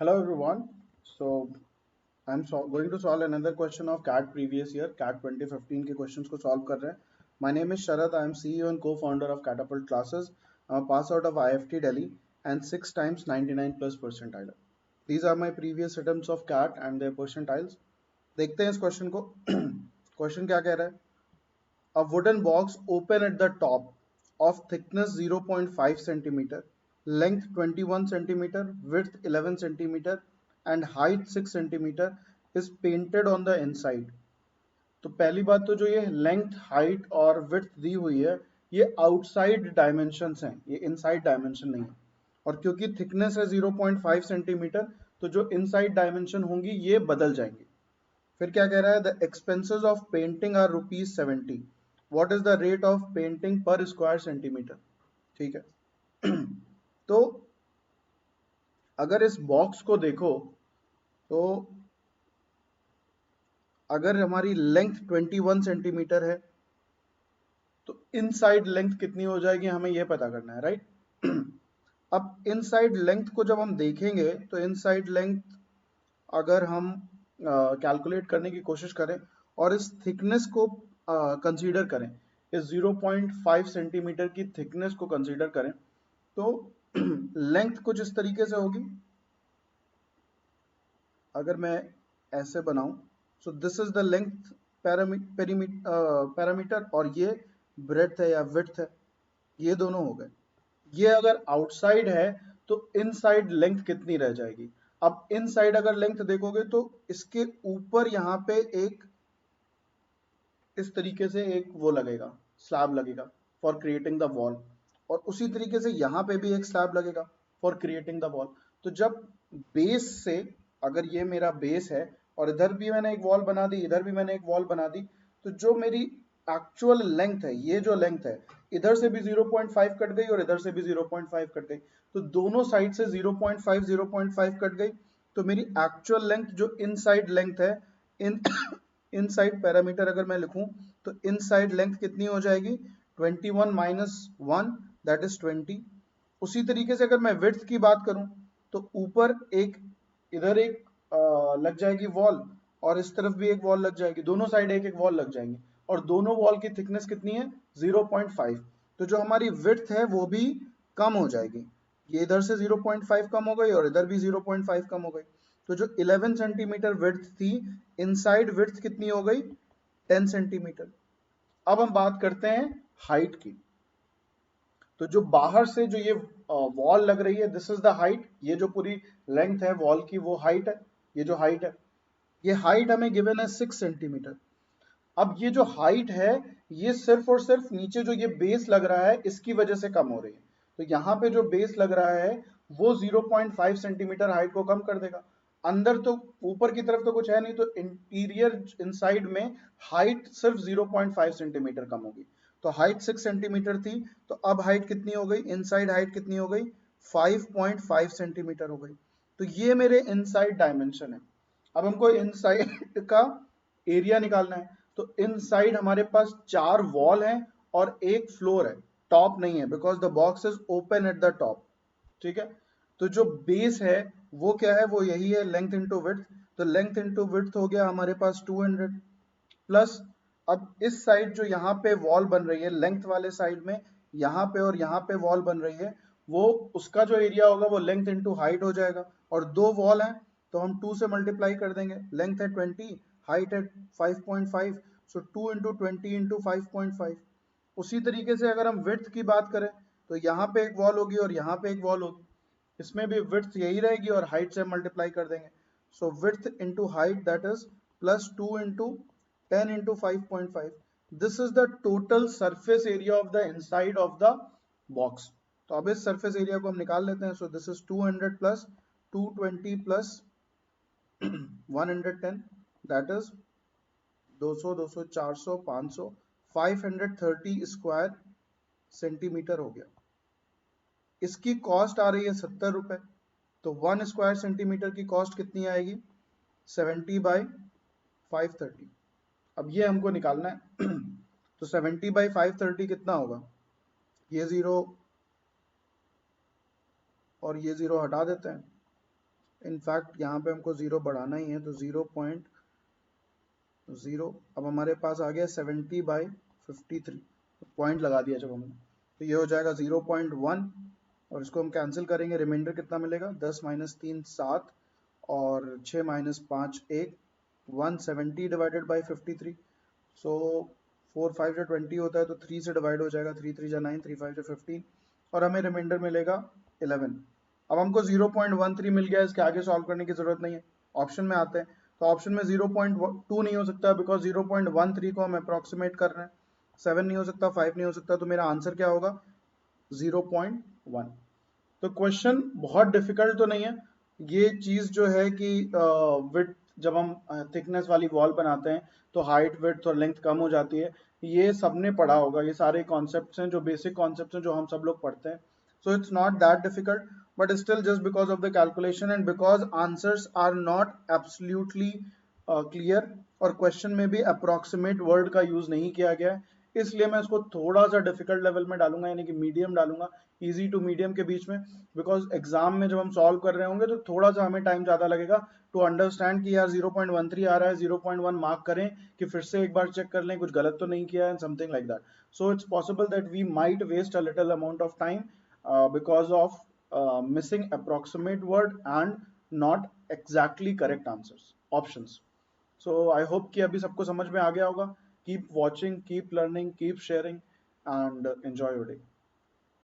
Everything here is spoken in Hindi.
Hello everyone. So going to solve another question of CAT previous year, CAT 2015 के questions को solve कर रहे हैं. My name is Sharad. I am CEO and co-founder of Catapult Classes. I'm a pass out of IFT Delhi and 6 times 99 plus percentile. These are my previous attempts of CAT and their percentiles. देखते हैं इस question को. Question क्या कह रहा है? A wooden box open at the top of thickness 0.5 centimeter, length 21 centimeter, width 11 centimeter and height 6 centimeter is painted on the inside. तो पहली बात तो जो ये लेंथ हाइट और विड्थ दी हुई है ये आउटसाइड डायमेंशंस हैं, ये इनसाइड डायमेंशन नहीं है. और क्योंकि थिकनेस है 0.5 सेंटीमीटर तो जो इनसाइड डायमेंशन होंगी ये बदल जाएंगी. फिर क्या कह रहा है? The expenses of painting are ₹70. What is the rate of painting per square centimetre? ठीक है. तो अगर इस बॉक्स को देखो तो अगर हमारी लेंथ 21 सेंटीमीटर है तो इनसाइड लेंथ कितनी हो जाएगी हमें यह पता करना है, राइट? अब इनसाइड लेंथ को जब हम देखेंगे तो इनसाइड लेंथ अगर हम कैलकुलेट करने की कोशिश करें और इस थिकनेस को कंसीडर करें, इस 0.5 सेंटीमीटर की थिकनेस को कंसीडर करें तो लेंथ कुछ इस तरीके से होगी. अगर मैं ऐसे बनाऊं so this is the length parameter और ये ब्रेड्थ है या विड्थ है, ये दोनों हो गए. ये अगर आउटसाइड है तो इनसाइड लेंथ कितनी रह जाएगी? अब इनसाइड अगर लेंथ देखोगे तो इसके ऊपर यहाँ पे एक इस तरीके से एक वो लगेगा, स्लैब लगेगा फॉर क्रिएटिंग द वॉल, और उसी तरीके से यहाँ पे भी एक स्लैब लगेगा फॉर क्रिएटिंग द वॉल. तो जब बेस से, अगर ये मेरा बेस है और इधर भी मैंने एक वॉल बना दी, इधर भी मैंने एक वॉल बना दी, तो जो मेरी एक्चुअल लेंथ है, ये जो लेंथ है, इधर से भी 0.5 कट गई और इधर से भी 0.5 कट गई, तो दोनों साइड से 0.5 कट गई. तो मेरी एक्चुअल लेंथ जो इनसाइड लेंथ है, इन इनसाइड पैरामीटर अगर मैं लिखूं तो इनसाइड लेंथ कितनी हो जाएगी? 21 माइनस 1 दैट इज 20. उसी तरीके से अगर मैं विड्थ की बात करूं तो ऊपर एक, इधर एक लग जाएगी वॉल और इस तरफ भी एक वॉल लग जाएगी, दोनों साइड एक एक वॉल लग जाएंगी और दोनों वॉल की थिकनेस कितनी है? 0.5. तो जो हमारी विड्थ है वो भी कम हो जाएगी. ये इधर से 0.5 कम हो गई और इधर भी 0.5 कम हो गई. तो जो 11 सेंटीमीटर विड्थ थी, इनसाइड विड्थ कितनी हो गई? 10 सेंटीमीटर. अब हम बात करते हैं हाइट की. तो जो बाहर से जो ये वॉल लग रही है दिस इज द हाइट, ये जो पूरी लेंथ है वॉल की वो हाइट है, ये जो हाइट है, ये हाइट हमें गिवन है 6 सेंटीमीटर. अब ये जो हाइट है ये सिर्फ और सिर्फ नीचे जो ये बेस लग रहा है इसकी वजह से कम हो रही है. तो यहाँ पे जो बेस लग रहा है वो 0.5 सेंटीमीटर हाइट को कम कर देगा. अंदर तो ऊपर की तरफ तो कुछ है नहीं, तो इंटीरियर इनसाइड में हाइट सिर्फ 0.5 सेंटीमीटर कम होगी. तो हाइट 6 सेंटीमीटर थी तो अब हाइट कितनी हो गई? इनसाइड हाइट कितनी हो गई? 5.5 सेंटीमीटर हो गई. तो ये मेरे इनसाइड डायमेंशन है. अब हमको इनसाइड का एरिया निकालना है. तो इनसाइड हमारे पास 4 वॉल हैं और एक फ्लोर है, टॉप नहीं है because the box is open at the top. ठीक है. तो जो बेस है वो क्या है? वो यही है, लेंथ इंटू विड्थ. तो लेंथ इंटू विड्थ हो गया हमारे पास 200 प्लस. अब इस साइड जो यहाँ पे वॉल बन रही है लेंथ वाले साइड में, यहाँ पे और यहाँ पे वॉल बन रही है, वो उसका जो एरिया होगा वो लेंथ इंटू हाइट हो जाएगा. और दो वॉल हैं तो हम 2 से मल्टीप्लाई कर देंगे. लेंथ है 20, हाइट है 5.5, सो 2 इंटू 20 इंटू 5.5. उसी तरीके से अगर हम विड्थ की बात करें तो यहाँ पे एक वॉल होगी और यहाँ पे एक वॉल होगी, इसमें भी विड्थ यही रहेगी और हाइट से मल्टीप्लाई कर देंगे. So width into height that is plus 2 into 10 into 5.5. This is the total surface area of the inside of the box. तो अब इस surface area को हम निकाल लेते हैं. So this is 200 plus 220 plus 110 that is 200 200 400 500 530 square centimetre हो गया. इसकी कॉस्ट आ रही है 70 रुपए. तो 1 स्क्वायर सेंटीमीटर की कॉस्ट कितनी आएगी? 70 बाई 530. अब ये हमको निकालना है. तो 70 बाई 530 कितना होगा? ये जीरो और ये जीरो हटा देते हैं इनफैक्ट यहाँ पे हमको 0 बढ़ाना ही है, तो 0.0 अब हमारे पास आ गया 70/53, पॉइंट लगा दिया जब हमने, तो ये हो जाएगा 0.1 और इसको हम कैंसिल करेंगे, रिमाइंडर कितना मिलेगा 10 - 3 7 और 6 - 5 1, 170 डिवाइडेड बाई 53, सो 4 5 जो 20 होता है तो 3 से डिवाइड हो जाएगा, 3 3 जा 9, 3 5 जो 15 और हमें रिमाइंडर मिलेगा 11। अब हमको 0.13 मिल गया, इसके आगे सॉल्व करने की जरूरत नहीं है, ऑप्शन में आते हैं, तो ऑप्शन में 0.2 नहीं हो सकता बिकॉज 0.13 को हम अप्रोक्सीमेट कर रहे हैं, 7 नहीं हो सकता, 5 नहीं हो सकता, तो मेरा आंसर क्या होगा 0.1। तो क्वेश्चन बहुत डिफिकल्ट तो नहीं है, ये चीज जो है कि विड्थ जब हम थिकनेस वाली वॉल बनाते हैं तो हाइट विड्थ और लेंथ कम हो जाती है, ये सबने पढ़ा होगा, ये सारे कॉन्सेप्ट्स हैं जो बेसिक कॉन्सेप्ट्स हैं जो हम सब लोग पढ़ते हैं, so it's not that difficult, but still just because of the calculation and because answers are not absolutely clear और क्वेश्चन में भी अप्रोक्सीमेट वर्ड का यूज नहीं किया गया है, इसलिए मैं इसको थोड़ा सा डिफिकल्ट लेवल में डालूंगा, यानी कि मीडियम डालूंगा, इजी टू मीडियम के बीच में, बिकॉज एग्जाम में जब हम सॉल्व कर रहे होंगे तो थोड़ा सा हमें टाइम ज्यादा लगेगा टू अंडरस्टैंड कि यार 0.13 आ रहा है, 0.1 मार्क करें कि फिर से एक बार चेक कर लें कुछ गलत तो नहीं किया है, something like that, so it's possible that we might waste a little amount of time because of missing approximate word and not exactly correct answers options. So I hope कि अभी सबको समझ में आ गया होगा। Keep watching, keep learning, keep sharing and enjoy your day.